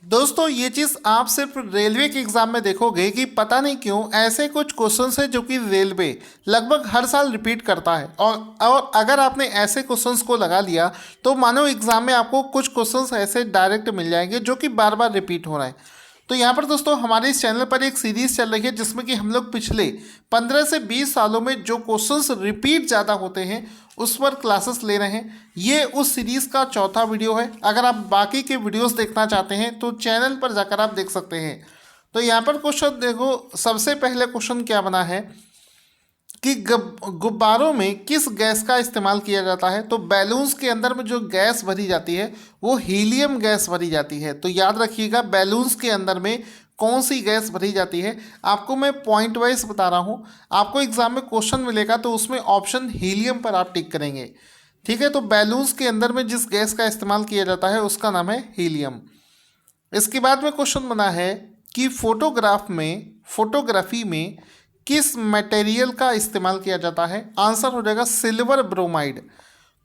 दोस्तों ये चीज़ आप सिर्फ रेलवे के एग्ज़ाम में देखोगे कि पता नहीं क्यों ऐसे कुछ क्वेश्चंस है जो कि रेलवे लगभग हर साल रिपीट करता है। और अगर आपने ऐसे क्वेश्चंस को लगा लिया तो मानो एग्ज़ाम में आपको कुछ क्वेश्चंस ऐसे डायरेक्ट मिल जाएंगे जो कि बार बार रिपीट हो रहे हैं। तो यहाँ पर दोस्तों हमारे इस चैनल पर एक सीरीज़ चल रही है जिसमें कि हम लोग पिछले 15 से 20 सालों में जो क्वेश्चंस रिपीट ज़्यादा होते हैं उस पर क्लासेस ले रहे हैं। ये उस सीरीज़ का चौथा वीडियो है। अगर आप बाकी के वीडियोस देखना चाहते हैं तो चैनल पर जाकर आप देख सकते हैं। तो यहाँ पर क्वेश्चन देखो, सबसे पहले क्वेश्चन क्या बना है कि गुब्बारों में किस गैस का इस्तेमाल किया जाता है। तो बैलून्स के अंदर में जो गैस भरी जाती है वो हीलियम गैस भरी जाती है। तो याद रखिएगा बैलून्स के अंदर में कौन सी गैस भरी जाती है। आपको मैं पॉइंट वाइज बता रहा हूँ। आपको एग्जाम में क्वेश्चन मिलेगा तो उसमें ऑप्शन हीलियम पर आप टिक करेंगे। ठीक है, तो बैलून्स के अंदर में जिस गैस का इस्तेमाल किया जाता है उसका नाम है हीलियम। इसके बाद में क्वेश्चन बना है कि फोटोग्राफी में किस मटेरियल का इस्तेमाल किया जाता है। आंसर हो जाएगा सिल्वर ब्रोमाइड।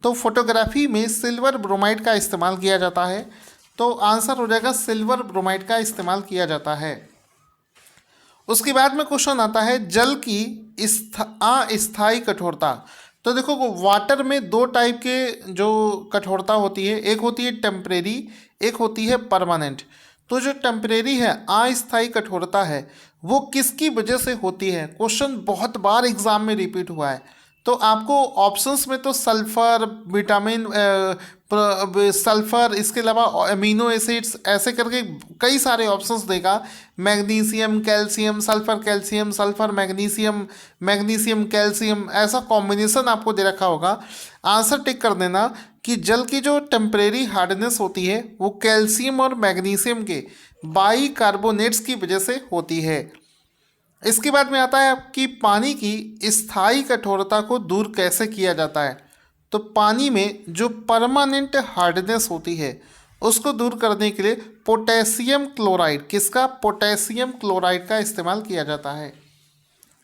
तो फोटोग्राफी में सिल्वर ब्रोमाइड का इस्तेमाल किया जाता है। तो आंसर हो जाएगा सिल्वर ब्रोमाइड का इस्तेमाल किया जाता है। उसके बाद में क्वेश्चन आता है जल की अस्थायी कठोरता। तो देखो वाटर में दो टाइप के जो कठोरता होती है, एक होती है टेम्परेरी, एक होती है परमानेंट। तो जो टेम्परेरी है अस्थायी कठोरता है वो किसकी वजह से होती है। क्वेश्चन बहुत बार एग्जाम में रिपीट हुआ है। तो आपको ऑप्शंस में तो सल्फर, विटामिन सल्फर, इसके अलावा अमीनो एसिड्स ऐसे करके कई सारे ऑप्शंस देगा। Magnesium calcium, sulphur calcium, sulphur magnesium, magnesium calcium, ऐसा कॉम्बिनेशन आपको दे रखा होगा। आंसर टिक कर देना कि जल की जो टेम्परेरी हार्डनेस होती है वो कैल्शियम और मैग्नीशियम के बाइकार्बोनेट्स की वजह से होती है। इसके बाद में आता है कि पानी की स्थायी कठोरता को दूर कैसे किया जाता है। तो पानी में जो परमानेंट हार्डनेस होती है उसको दूर करने के लिए पोटेशियम क्लोराइड, किसका, पोटेशियम क्लोराइड का इस्तेमाल किया जाता है।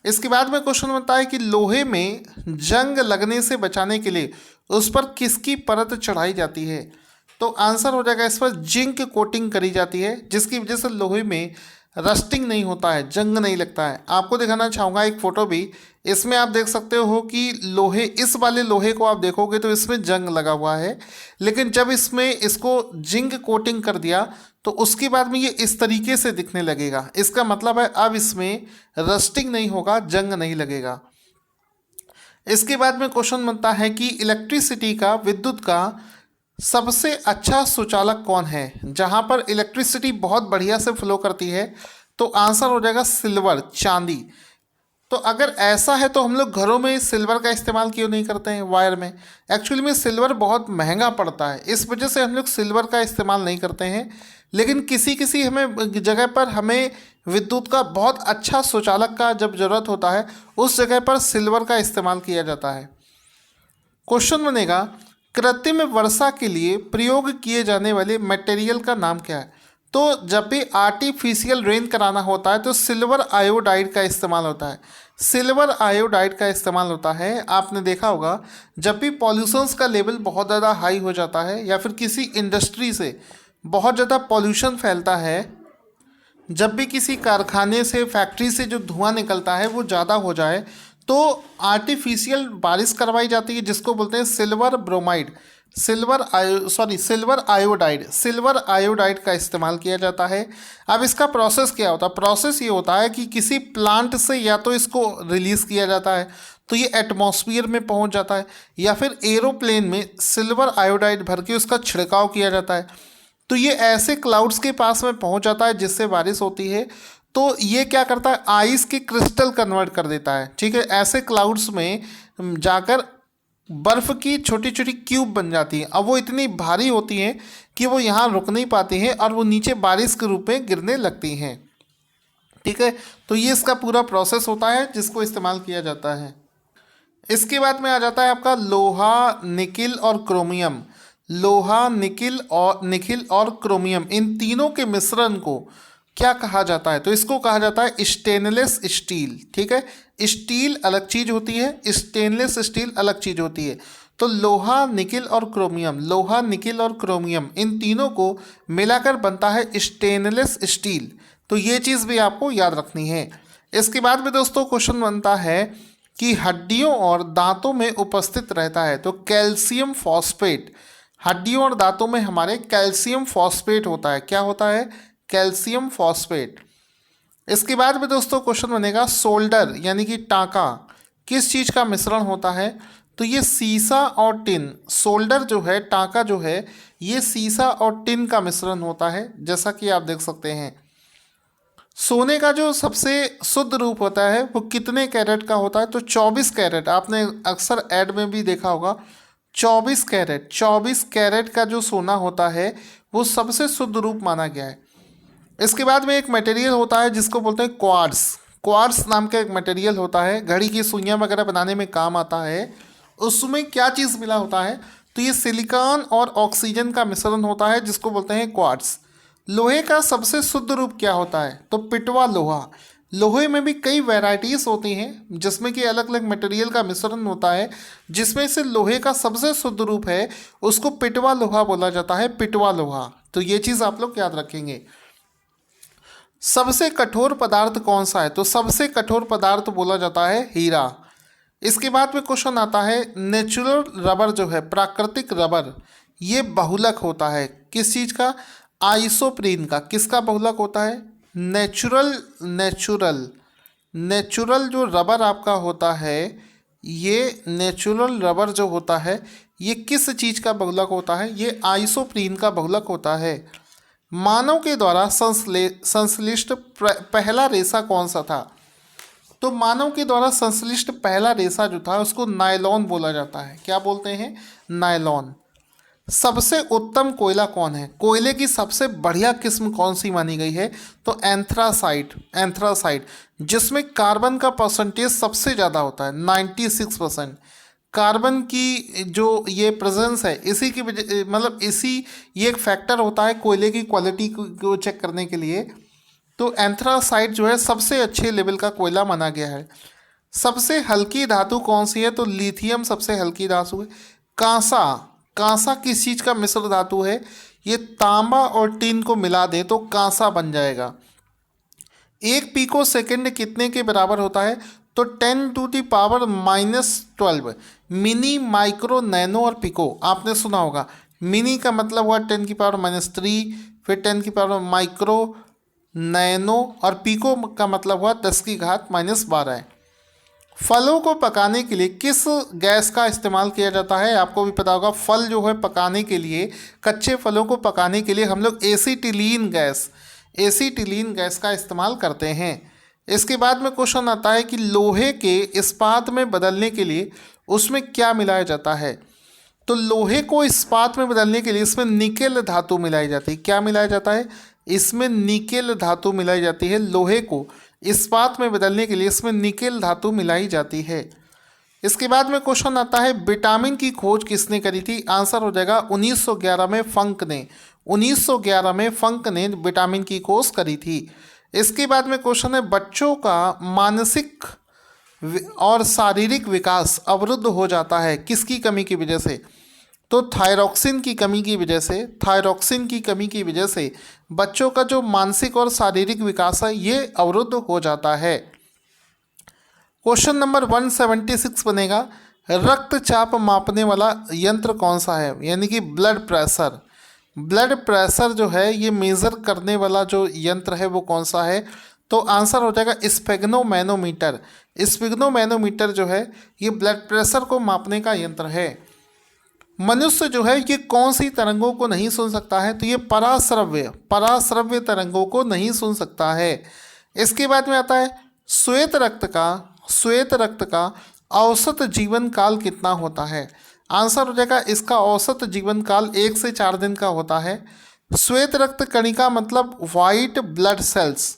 इसके बाद में क्वेश्चन बनता है कि लोहे में जंग लगने से बचाने के लिए उस पर किसकी परत चढ़ाई जाती है। तो आंसर हो जाएगा इस पर जिंक कोटिंग करी जाती है जिसकी वजह से लोहे में रस्टिंग नहीं होता है, जंग नहीं लगता है। आपको दिखाना चाहूँगा एक फ़ोटो भी, इसमें आप देख सकते हो कि लोहे, इस वाले लोहे को आप देखोगे तो इसमें जंग लगा हुआ है, लेकिन जब इसमें इसको जिंक कोटिंग कर दिया तो उसके बाद में ये इस तरीके से दिखने लगेगा। इसका मतलब है अब इसमें रस्टिंग नहीं होगा, जंग नहीं लगेगा। इसके बाद में क्वेश्चन बनता है कि इलेक्ट्रिसिटी का, विद्युत का सबसे अच्छा सुचालक कौन है, जहाँ पर इलेक्ट्रिसिटी बहुत बढ़िया से फ्लो करती है। तो आंसर हो जाएगा सिल्वर, चांदी। तो अगर ऐसा है तो हम लोग घरों में सिल्वर का इस्तेमाल क्यों नहीं करते हैं वायर में। एक्चुअली में सिल्वर बहुत महंगा पड़ता है, इस वजह से हम लोग सिल्वर का इस्तेमाल नहीं करते हैं। लेकिन किसी किसी हमें जगह पर हमें विद्युत का बहुत अच्छा सुचालक का जब ज़रूरत होता है उस जगह पर सिल्वर का इस्तेमाल किया जाता है। क्वेश्चन बनेगा कृत्रिम वर्षा के लिए प्रयोग किए जाने वाले मटेरियल का नाम क्या है। तो जब भी आर्टिफिशियल रेन कराना होता है तो सिल्वर आयोडाइड का इस्तेमाल होता है। सिल्वर आयोडाइड का इस्तेमाल होता है। आपने देखा होगा जब भी पॉल्यूशंस का लेवल बहुत ज़्यादा हाई हो जाता है या फिर किसी इंडस्ट्री से बहुत ज़्यादा पॉल्यूशन फैलता है, जब भी किसी कारखाने से, फैक्ट्री से जो धुआं निकलता है वो ज़्यादा हो जाए तो आर्टिफिशियल बारिश करवाई जाती है जिसको बोलते हैं silver bromide, silver iodide, silver iodide का इस्तेमाल किया जाता है। अब इसका प्रोसेस क्या होता है। प्रोसेस ये होता है कि किसी प्लांट से या तो इसको रिलीज़ किया जाता है तो ये एटमॉस्फेयर में पहुंच जाता है, या फिर एरोप्लेन में सिल्वर आयोडाइड भर के उसका छिड़काव किया जाता है तो ये ऐसे क्लाउड्स के पास में पहुंच जाता है जिससे बारिश होती है। तो ये क्या करता है, आइस के क्रिस्टल कन्वर्ट कर देता है। ठीक है, ऐसे क्लाउड्स में जाकर बर्फ़ की छोटी छोटी क्यूब बन जाती हैं। अब वो इतनी भारी होती हैं कि वो यहाँ रुक नहीं पाती हैं और वो नीचे बारिश के रूप में गिरने लगती हैं। ठीक है, तो ये इसका पूरा प्रोसेस होता है जिसको इस्तेमाल किया जाता है। इसके बाद में आ जाता है आपका लोहा, निकिल और क्रोमियम। लोहा, निकिल और क्रोमियम, इन तीनों के मिश्रण को क्या कहा जाता है। तो इसको कहा जाता है स्टेनलेस स्टील। ठीक है, स्टील अलग चीज़ होती है, स्टेनलेस स्टील अलग चीज़ होती है। तो लोहा, निकिल और क्रोमियम, लोहा, निकिल और क्रोमियम, इन तीनों को मिलाकर बनता है स्टेनलेस स्टील। तो ये चीज़ भी आपको याद रखनी है। इसके बाद में दोस्तों क्वेश्चन बनता है कि हड्डियों और दांतों में उपस्थित रहता है। तो कैल्शियम फॉस्फेट, हड्डियों और दांतों में हमारे कैल्शियम फॉस्फेट होता है। क्या होता है? Calcium phosphate. इसके बाद में दोस्तों क्वेश्चन बनेगा सोल्डर यानी कि टांका किस चीज़ का मिश्रण होता है? तो ये सीसा और टिन, सोल्डर जो है, टांका जो है, ये सीसा और टिन का मिश्रण होता है, जैसा कि आप देख सकते हैं। सोने का जो सबसे शुद्ध रूप होता है वो कितने कैरेट का होता है? तो 24 कैरेट। आपने अक्सर ऐड में भी देखा होगा 24 कैरेट। 24 कैरेट का जो सोना होता है वो सबसे शुद्ध रूप माना गया है। इसके बाद में एक मटेरियल होता है जिसको बोलते हैं क्वार्ट्स। क्वार्ट्स नाम का एक मटेरियल होता है, घड़ी की सुइयां वगैरह बनाने में काम आता है। उसमें क्या चीज़ मिला होता है? तो ये सिलिकॉन और ऑक्सीजन का मिश्रण होता है जिसको बोलते हैं क्वार्ट्स। लोहे का सबसे शुद्ध रूप क्या होता है? तो पिटवा लोहा। लोहे में भी कई वैरायटीज होती हैं जिसमें कि अलग अलग मटेरियल का मिश्रण होता है, जिसमें से लोहे का सबसे शुद्ध रूप है उसको पिटवा लोहा बोला जाता है, पिटवा लोहा। तो ये चीज़ आप लोग याद रखेंगे। सबसे कठोर पदार्थ कौन सा है? तो सबसे कठोर पदार्थ बोला जाता है हीरा। इसके बाद में क्वेश्चन आता है नेचुरल रबर जो है, प्राकृतिक रबर, ये बहुलक होता है किस चीज़ का? आइसोप्रीन का। किसका बहुलक होता है? नेचुरल जो रबर आपका होता है, ये नेचुरल रबर जो होता है ये किस चीज़ का बहुलक होता है? ये आइसोप्रीन का बहुलक होता है। मानव के द्वारा संश्लिष्ट पहला रेशा कौन सा था? तो मानव के द्वारा संश्लिष्ट पहला रेशा जो था उसको नायलॉन बोला जाता है। क्या बोलते हैं? नायलॉन। सबसे उत्तम कोयला कौन है? कोयले की सबसे बढ़िया किस्म कौन सी मानी गई है? तो एंथ्रासाइट, जिसमें कार्बन का परसेंटेज सबसे ज़्यादा होता है, 96%। कार्बन की जो ये प्रेजेंस है, इसी की वजह, मतलब इसी, ये एक फैक्टर होता है कोयले की क्वालिटी को चेक करने के लिए। तो एंथ्रासाइट जो है सबसे अच्छे लेवल का कोयला माना गया है। सबसे हल्की धातु कौन सी है? तो लिथियम सबसे हल्की धातु है। कांसा किस चीज़ का मिश्र धातु है? ये तांबा और टीन को मिला दे तो कांसा बन जाएगा। 1 पिको सेकंड कितने के बराबर होता है? तो 10⁻⁻12। मिनी, माइक्रो, नैनो और पिको आपने सुना होगा। मिनी का मतलब हुआ 10⁻−3, फिर 10⁻माइक्रो, नैनो और पिको का मतलब हुआ 10⁻12। फलों को पकाने के लिए किस गैस का इस्तेमाल किया जाता है? आपको भी पता होगा, फल जो है पकाने के लिए, कच्चे फलों को पकाने के लिए हम लोग एसीटिलीन गैस का इस्तेमाल करते हैं। इसके बाद में क्वेश्चन आता है कि लोहे के इस्पात में बदलने के लिए उसमें क्या मिलाया जाता है? तो लोहे को इस्पात में बदलने के लिए इसमें निकेल धातु मिलाई जाती है। क्या मिलाया जाता है? इसमें निकेल धातु मिलाई जाती है। लोहे को इस्पात में बदलने के लिए इसमें निकेल धातु मिलाई जाती है। इसके बाद में क्वेश्चन आता है विटामिन की खोज किसने करी थी? आंसर हो जाएगा 1911 में फंक ने। 1911 में फंक ने विटामिन की खोज करी थी। इसके बाद में क्वेश्चन है बच्चों का मानसिक और शारीरिक विकास अवरुद्ध हो जाता है किसकी कमी की वजह से? तो थायरॉक्सिन की कमी की वजह से बच्चों का जो मानसिक और शारीरिक विकास है ये अवरुद्ध हो जाता है। क्वेश्चन नंबर 176 बनेगा रक्तचाप मापने वाला यंत्र कौन सा है? यानी कि ब्लड प्रेशर जो है ये मेज़र करने वाला जो यंत्र है वो कौन सा है? तो आंसर हो जाएगा स्फिग्नोमैनोमीटर जो है ये ब्लड प्रेशर को मापने का यंत्र है। मनुष्य जो है ये कौन सी तरंगों को नहीं सुन सकता है? तो ये पराश्रव्य तरंगों को नहीं सुन सकता है। इसके बाद में आता है श्वेत रक्त का औसत जीवन काल कितना होता है? आंसर हो जाएगा इसका औसत जीवन काल 1 से 4 दिन का होता है। श्वेत रक्त कणिका मतलब वाइट ब्लड सेल्स।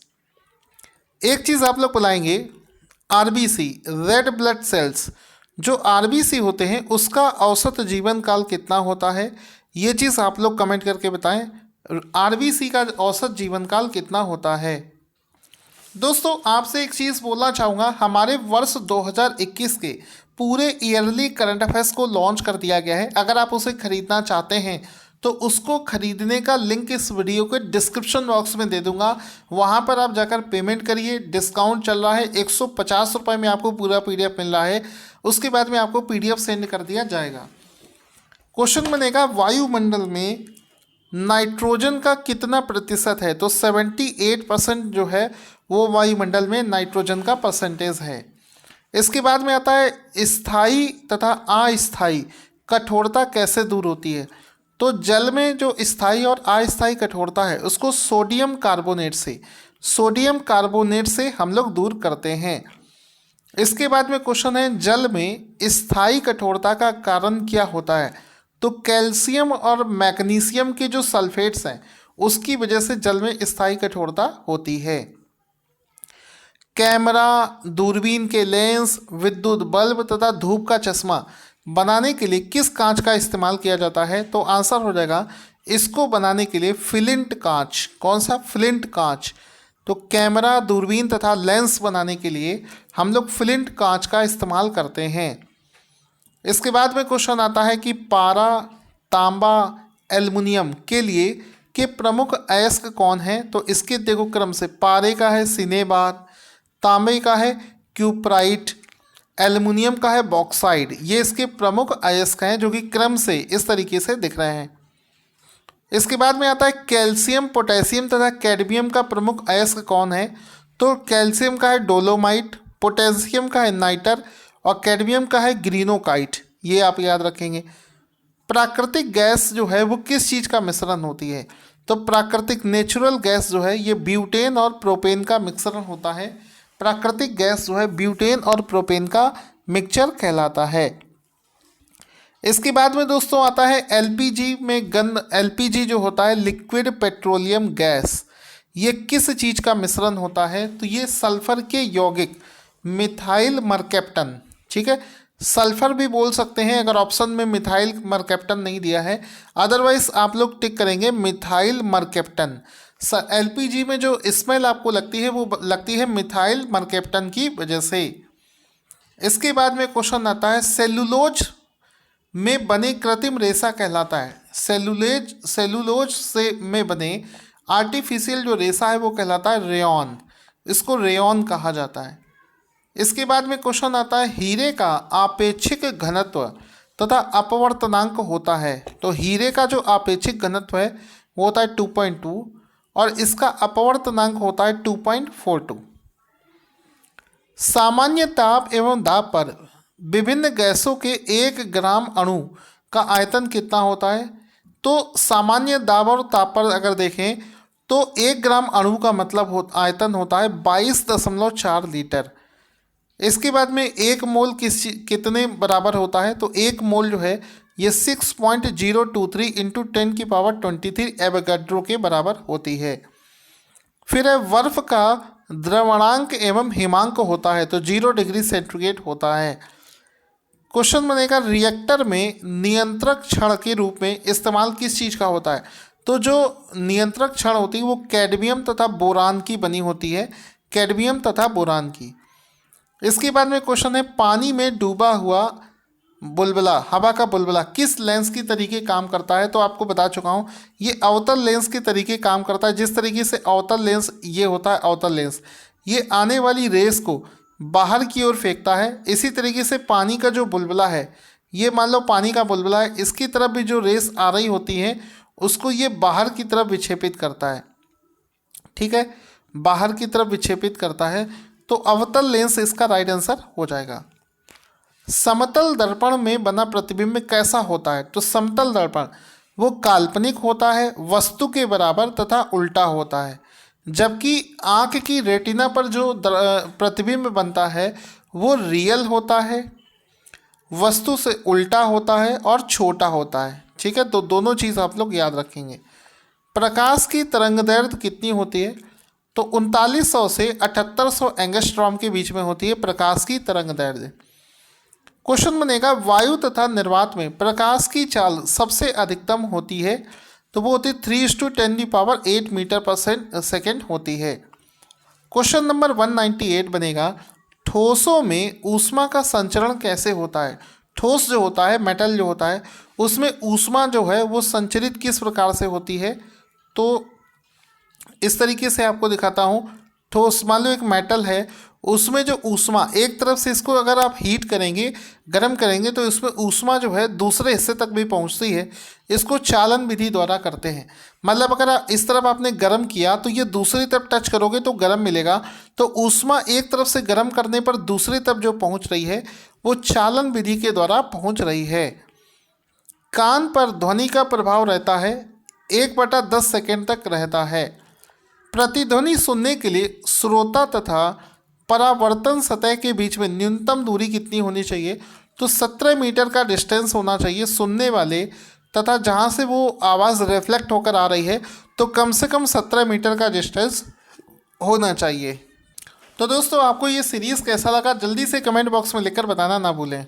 एक चीज़ आप लोग बुलाएंगे आरबीसी, रेड ब्लड सेल्स, जो आरबीसी होते हैं उसका औसत जीवन काल कितना होता है? ये चीज़ आप लोग कमेंट करके बताएं, आरबीसी का औसत जीवन काल कितना होता है। दोस्तों आपसे एक चीज़ बोलना चाहूँगा, हमारे वर्ष 2021 के पूरे ईयरली करंट अफेयर्स को लॉन्च कर दिया गया है। अगर आप उसे खरीदना चाहते हैं तो उसको खरीदने का लिंक इस वीडियो के डिस्क्रिप्शन बॉक्स में दे दूंगा। वहाँ पर आप जाकर पेमेंट करिए। डिस्काउंट चल रहा है, 150 रुपये में आपको पूरा PDF मिल रहा है। उसके बाद में आपको PDF सेंड कर दिया जाएगा। क्वेश्चन बनेगा, वायुमंडल में नाइट्रोजन का कितना प्रतिशत है? तो 78% जो है वो वायुमंडल में नाइट्रोजन का परसेंटेज है। इसके बाद में आता है स्थायी तथा अस्थायी कठोरता कैसे दूर होती है? तो जल में जो स्थायी और अस्थायी कठोरता है उसको सोडियम कार्बोनेट से हम लोग दूर करते हैं। इसके बाद में क्वेश्चन है, जल में स्थायी कठोरता का कारण क्या होता है? तो कैल्शियम और मैग्नीशियम के जो सल्फेट्स हैं उसकी वजह से जल में स्थायी कठोरता होती है। कैमरा, दूरबीन के लेंस, विद्युत बल्ब तथा धूप का चश्मा बनाने के लिए किस कांच का इस्तेमाल किया जाता है? तो आंसर हो जाएगा इसको बनाने के लिए फ्लिंट कांच। कौन सा? फ्लिंट कांच। तो कैमरा, दूरबीन तथा लेंस बनाने के लिए हम लोग फ्लिंट कांच का इस्तेमाल करते हैं। इसके बाद में क्वेश्चन आता है कि पारा, तांबा, एल्युमिनियम के लिए के प्रमुख अयस्क कौन है? तो इसके देखो क्रम से, पारे का है सिनेबार, तांबे का है क्यूप्राइट, एल्युमिनियम का है बॉक्साइड। ये इसके प्रमुख अयस्क हैं जो कि क्रम से इस तरीके से दिख रहे हैं। इसके बाद में आता है कैल्शियम, पोटेशियम तथा कैडमियम का प्रमुख अयस्क कौन है? तो कैल्शियम का है डोलोमाइट, पोटेशियम का है नाइटर और कैडमियम का है ग्रीनोकाइट। ये आप याद रखेंगे। प्राकृतिक गैस जो है वो किस चीज़ का मिश्रण होती है? तो प्राकृतिक नेचुरल गैस जो है ये ब्यूटेन और प्रोपेन का मिश्रण होता है। प्राकृतिक गैस जो है ब्यूटेन और प्रोपेन का मिक्सचर कहलाता है। इसके बाद में दोस्तों आता है एलपीजी जो होता है लिक्विड पेट्रोलियम गैस। ये किस चीज़ का मिश्रण होता है? तो ये सल्फर के यौगिक मिथाइल मरकैप्टन, ठीक है, सल्फर भी बोल सकते हैं अगर ऑप्शन में मिथाइल मरकैप्टन नहीं दिया है, अदरवाइज आप लोग टिक करेंगे मिथाइल मरकैप्टन। एलपीजी में जो स्मेल आपको लगती है वो लगती है मिथाइल मरकैप्टन की वजह से। इसके बाद में क्वेश्चन आता है, सेलुलोज में बने कृत्रिम रेशा कहलाता है। सेलुलोज से में बने आर्टिफिशियल जो रेशा है वो कहलाता है रेयॉन। इसको रेयॉन कहा जाता है। इसके बाद में क्वेश्चन आता है, हीरे का आपेक्षिक घनत्व तथा अपवर्तनांक होता है। तो हीरे का जो आपेक्षिक घनत्व है वो होता है 2.2 और इसका अपवर्तनांक होता है 2.42। सामान्य ताप एवं दाब पर विभिन्न गैसों के 1 ग्राम अणु का आयतन कितना होता है? तो सामान्य दाब और ताप पर अगर देखें तो 1 ग्राम अणु का मतलब आयतन होता है 22.4 लीटर। इसके बाद में 1 मोल कितने बराबर होता है? तो 1 मोल जो है ये 6.023 इंटू 10⁻23 एवोगाड्रो के बराबर होती है। फिर है बर्फ का द्रवणांक एवं हिमांक होता है तो 0 डिग्री सेंटीग्रेड होता है। क्वेश्चन बनेगा, रिएक्टर में नियंत्रक क्षण के रूप में इस्तेमाल किस चीज़ का होता है? तो जो नियंत्रक क्षण होती है वो कैडमियम तथा बोरान की बनी होती है, कैडमियम तथा बोरान की। इसके बाद में क्वेश्चन है, पानी में डूबा हुआ बुलबुला, हवा का बुलबुला किस लेंस की तरीके काम करता है? तो आपको बता चुका हूँ, ये अवतल लेंस के तरीके काम करता है। जिस तरीके से अवतल लेंस ये होता है अवतल लेंस, ये आने वाली रेस को बाहर की ओर फेंकता है। इसी तरीके से पानी का जो बुलबुला है, ये मान लो पानी का बुलबुला है, इसकी तरफ भी जो रेस आ रही होती है उसको ये बाहर की तरफ विक्षेपित करता है, ठीक है, बाहर की तरफ विक्षेपित करता है। तो अवतल लेंस इसका राइट आंसर हो जाएगा। समतल दर्पण में बना प्रतिबिंब कैसा होता है? तो समतल दर्पण वो काल्पनिक होता है, वस्तु के बराबर तथा उल्टा होता है, जबकि आँख की रेटिना पर जो प्रतिबिंब बनता है वो रियल होता है, वस्तु से उल्टा होता है और छोटा होता है, ठीक है। तो दोनों चीज़ आप लोग याद रखेंगे। प्रकाश की तरंगदैर्घ्य कितनी होती है? तो 3900 से 7800 एंगस्ट्रॉम के बीच में होती है प्रकाश की तरंगदैर्घ्य। क्वेश्चन बनेगा, वायु तथा निर्वात में प्रकाश की चाल सबसे अधिकतम होती है तो वो होती है 3:10⁸ मीटर पर सेकेंड होती है। क्वेश्चन नंबर 198 बनेगा, ठोसों में ऊष्मा का संचरण कैसे होता है। ठोस जो होता है, मेटल जो होता है, उसमें ऊष्मा जो है वो संचरित किस प्रकार से होती है। तो इस तरीके से आपको दिखाता हूँ। ठोस मान लो एक मेटल है, उसमें जो ऊष्मा एक तरफ से, इसको अगर आप हीट करेंगे, गर्म करेंगे, तो इसमें ऊष्मा जो है दूसरे हिस्से तक भी पहुंचती है। इसको चालन विधि द्वारा करते हैं। मतलब अगर इस तरफ आपने गर्म किया तो ये दूसरी तरफ टच करोगे तो गर्म मिलेगा। तो ऊष्मा एक तरफ से गर्म करने पर दूसरी तरफ जो पहुंच रही है वो चालन विधि के द्वारा पहुंच रही है। कान पर ध्वनि का प्रभाव रहता है, 1/10 सेकेंड तक रहता है। प्रतिध्वनि सुनने के लिए श्रोता तथा परावर्तन सतह के बीच में न्यूनतम दूरी कितनी होनी चाहिए। तो 17 मीटर का डिस्टेंस होना चाहिए सुनने वाले तथा जहाँ से वो आवाज़ रिफ्लेक्ट होकर आ रही है, तो कम से कम 17 मीटर का डिस्टेंस होना चाहिए। तो दोस्तों, आपको ये सीरीज़ कैसा लगा जल्दी से कमेंट बॉक्स में लिखकर बताना ना भूलें।